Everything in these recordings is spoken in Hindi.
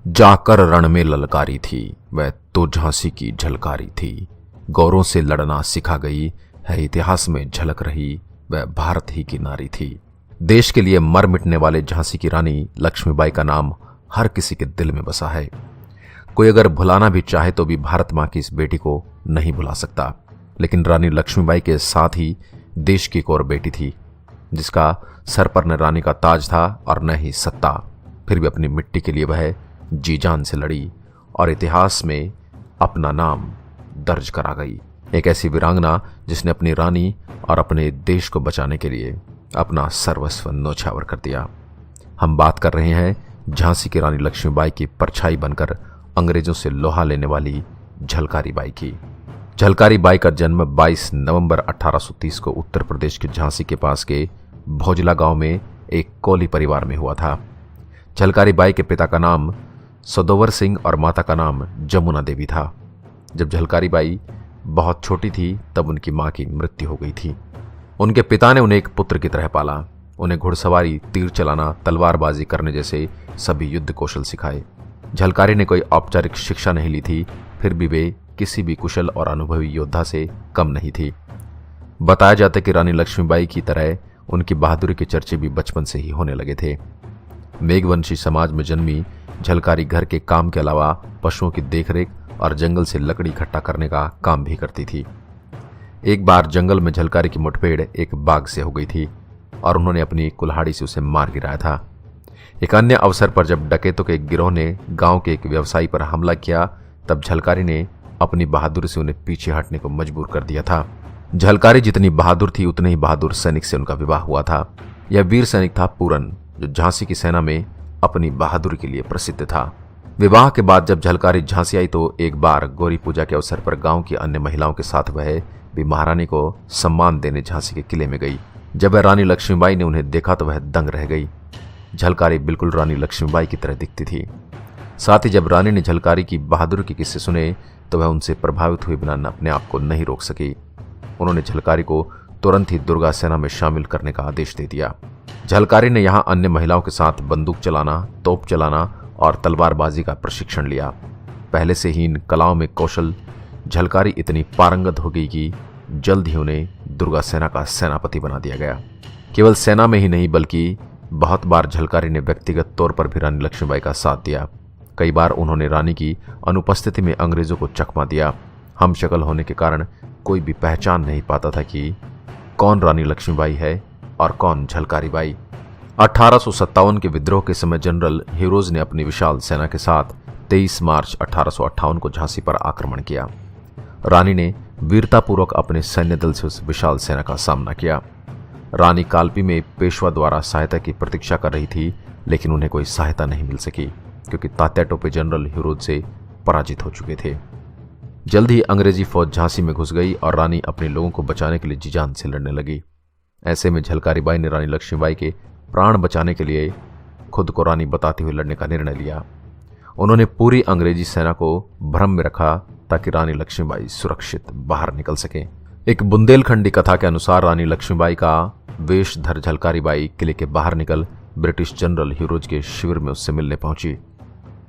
जाकर रण में ललकारी थी, वह तो झांसी की झलकारी थी। गौरों से लड़ना सिखा गई है, इतिहास में झलक रही, वह भारत ही की नारी थी। देश के लिए मर मिटने वाले झांसी की रानी लक्ष्मीबाई का नाम हर किसी के दिल में बसा है। कोई अगर भुलाना भी चाहे तो भी भारत मां की इस बेटी को नहीं भुला सकता। लेकिन रानी लक्ष्मीबाई के साथ ही देश की एक और बेटी थी, जिसका सर पर न रानी का ताज था और न ही सत्ता। फिर भी अपनी मिट्टी के लिए वह जी जान से लड़ी और इतिहास में अपना नाम दर्ज करा गई। एक ऐसी वीरांगना जिसने अपनी रानी और अपने देश को बचाने के लिए अपना सर्वस्व न्योछावर कर दिया। हम बात कर रहे हैं झांसी की रानी लक्ष्मीबाई की परछाई बनकर अंग्रेजों से लोहा लेने वाली झलकारी बाई की। झलकारी बाई का जन्म 22 नवंबर 1830 को उत्तर प्रदेश के झांसी के पास के भोजला गांव में एक कोली परिवार में हुआ था। झलकारी बाई के पिता का नाम सदोवर सिंह और माता का नाम जमुना देवी था। जब झलकारी बाई बहुत छोटी थी तब उनकी मां की मृत्यु हो गई थी। उनके पिता ने उन्हें एक पुत्र की तरह पाला। उन्हें घुड़सवारी, तीर चलाना, तलवारबाजी करने जैसे सभी युद्ध कौशल सिखाए। झलकारी ने कोई औपचारिक शिक्षा नहीं ली थी, फिर भी वे किसी भी कुशल और अनुभवी योद्धा से कम नहीं थी। बताया जाता है कि रानी लक्ष्मीबाई की तरह उनकी बहादुरी के चर्चे भी बचपन से ही होने लगे थे। मेघवंशी समाज में जन्मी झलकारी घर के काम के अलावा पशुओं की देखरेख और जंगल से लकड़ी इकट्ठा करने का काम भी करती थी। एक बार जंगल में झलकारी की मुठभेड़ एक बाघ से हो गई थी और उन्होंने अपनी कुल्हाड़ी से उसे मार गिराया था। एक अन्य अवसर पर जब डकैतों के एक गिरोह ने गांव के एक व्यवसायी पर हमला किया, तब झलकारी ने अपनी बहादुरी से उन्हें पीछे हटने को मजबूर कर दिया था। झलकारी जितनी बहादुर थी उतने ही बहादुर सैनिक से उनका विवाह हुआ था। यह वीर सैनिक था पूरन, जो झांसी की सेना में अपनी बहादुरी के लिए प्रसिद्ध था। विवाह के बाद जब झलकारी झांसी आई तो एक बार गौरी पूजा के अवसर पर गांव की अन्य महिलाओं के साथ वह भी महारानी को सम्मान देने झांसी के किले में गई। जब वह रानी लक्ष्मीबाई ने उन्हें देखा तो वह दंग रह गई। झलकारी बिल्कुल रानी लक्ष्मीबाई की तरह दिखती थी। साथ ही जब रानी ने झलकारी की बहादुरी के किस्से सुने तो वह उनसे प्रभावित हुए बिना अपने आप को नहीं रोक सकी। उन्होंने झलकारी को तुरंत ही दुर्गा सेना में शामिल करने का आदेश दे दिया। झलकारी ने यहाँ अन्य महिलाओं के साथ बंदूक चलाना, तोप चलाना और तलवारबाजी का प्रशिक्षण लिया। पहले से ही इन कलाओं में कौशल झलकारी इतनी पारंगत हो गई कि जल्द ही उन्हें दुर्गा सेना का सेनापति बना दिया गया। केवल सेना में ही नहीं बल्कि बहुत बार झलकारी ने व्यक्तिगत तौर पर भी रानी लक्ष्मीबाई का साथ दिया। कई बार उन्होंने रानी की अनुपस्थिति में अंग्रेजों को चकमा दिया। हम शक्ल होने के कारण कोई भी पहचान नहीं पाता था कि कौन रानी लक्ष्मीबाई है और कौन झलकारी बाई। 1857 के विद्रोह के समय जनरल हीरोज ने अपनी विशाल सेना के साथ 23 मार्च 1858 को झांसी पर आक्रमण किया। रानी ने वीरतापूर्वक अपने सैन्य दल से उस विशाल सेना का सामना किया। रानी कालपी में पेशवा द्वारा सहायता की प्रतीक्षा कर रही थी, लेकिन उन्हें कोई सहायता नहीं मिल सकी क्योंकि तात्या टोपे जनरल हीरोज से पराजित हो चुके थे। जल्द ही अंग्रेजी फौज झांसी में घुस गई और रानी अपने लोगों को बचाने के लिए जी जान से लड़ने लगी। ऐसे में झलकारी बाई ने रानी लक्ष्मीबाई के प्राण बचाने के लिए खुद को रानी बताते हुए लड़ने का निर्णय लिया। उन्होंने पूरी अंग्रेजी सेना को भ्रम में रखा ताकि रानी लक्ष्मीबाई सुरक्षित बाहर निकल सके। एक बुंदेलखंडी कथा के अनुसार रानी लक्ष्मीबाई का वेशधर झलकारी बाई किले के बाहर निकल ब्रिटिश जनरल हीरोज के शिविर में उससे मिलने पहुंची।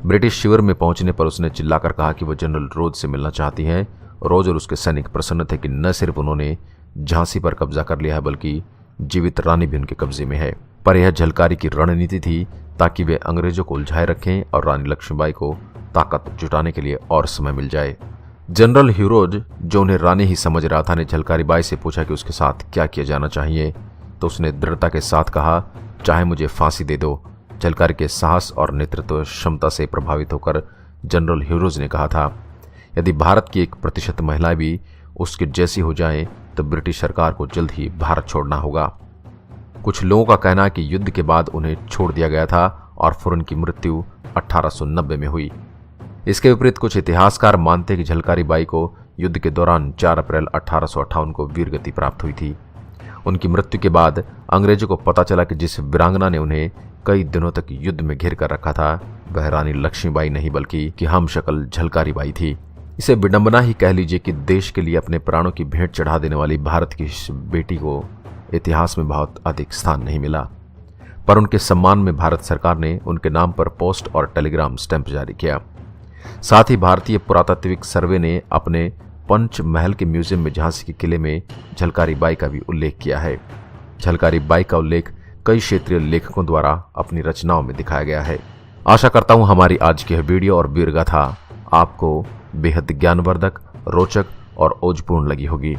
ब्रिटिश शिविर में पहुंचने पर उसने चिल्लाकर कहा कि वह जनरल रोज से मिलना चाहती हैं। रोज और उसके सैनिक प्रसन्न थे कि न सिर्फ उन्होंने झांसी पर कब्जा कर लिया है बल्कि जीवित रानी भी उनके कब्जे में है। पर यह झलकारी की रणनीति थी ताकि वे अंग्रेजों को उलझाए रखें और रानी लक्ष्मीबाई को ताकत जुटाने के लिए और समय मिल जाए। जनरल हीरोज, जो उन्हें रानी ही समझ रहा था, ने झलकारी बाई से पूछा कि उसके साथ क्या किया जाना चाहिए, तो उसने दृढ़ता के साथ कहा, चाहे मुझे फांसी दे दो। झलकारी के साहस और नेतृत्व क्षमता से प्रभावित होकर जनरल हीरोज ने कहा था, यदि भारत की 1% महिलाएं भी उसके जैसी हो जाएं तो ब्रिटिश सरकार को जल्द ही भारत छोड़ना होगा। कुछ लोगों का कहना है कि युद्ध के बाद उन्हें छोड़ दिया गया था और फिर उनकी मृत्यु 1890 में हुई। इसके विपरीत कुछ इतिहासकार मानते हैं कि झलकारी बाई को युद्ध के दौरान 4 अप्रैल 1858 को वीरगति प्राप्त हुई थी। उनकी मृत्यु के बाद अंग्रेजों को पता चला कि जिस वीरांगना ने उन्हें कई दिनों तक युद्ध में घेर कर रखा था वह रानी लक्ष्मीबाई नहीं बल्कि हमशक्ल झलकारी बाई थी। इसे विडंबना ही कह लीजिए कि देश के लिए अपने प्राणों की भेंट चढ़ा देने वाली भारत की इस बेटी को इतिहास में बहुत अधिक स्थान नहीं मिला। पर उनके सम्मान में भारत सरकार ने उनके नाम पर पोस्ट और टेलीग्राम स्टैंप जारी किया। साथ ही भारतीय पुरातात्विक सर्वे ने अपने पंच महल के म्यूजियम में झांसी के किले में झलकारी बाई का भी उल्लेख किया है। झलकारी बाई का उल्लेख कई क्षेत्रीय लेखकों द्वारा अपनी रचनाओं में दिखाया गया है। आशा करता हूं हमारी आज की यह वीडियो और वीर गाथा आपको बेहद ज्ञानवर्धक, रोचक और ओजपूर्ण लगी होगी।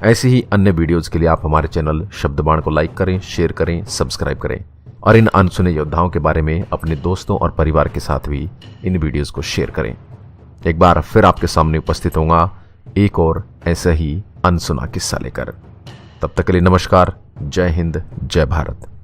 ऐसी ही अन्य वीडियोज के लिए आप हमारे चैनल शब्दबाण को लाइक करें, शेयर करें, सब्सक्राइब करें और इन अनसुने योद्धाओं के बारे में अपने दोस्तों और परिवार के साथ भी इन वीडियोज को शेयर करें। एक बार फिर आपके सामने उपस्थित होऊंगा एक और ऐसा ही अनसुना किस्सा लेकर। तब तक के लिए नमस्कार। जय हिंद, जय भारत।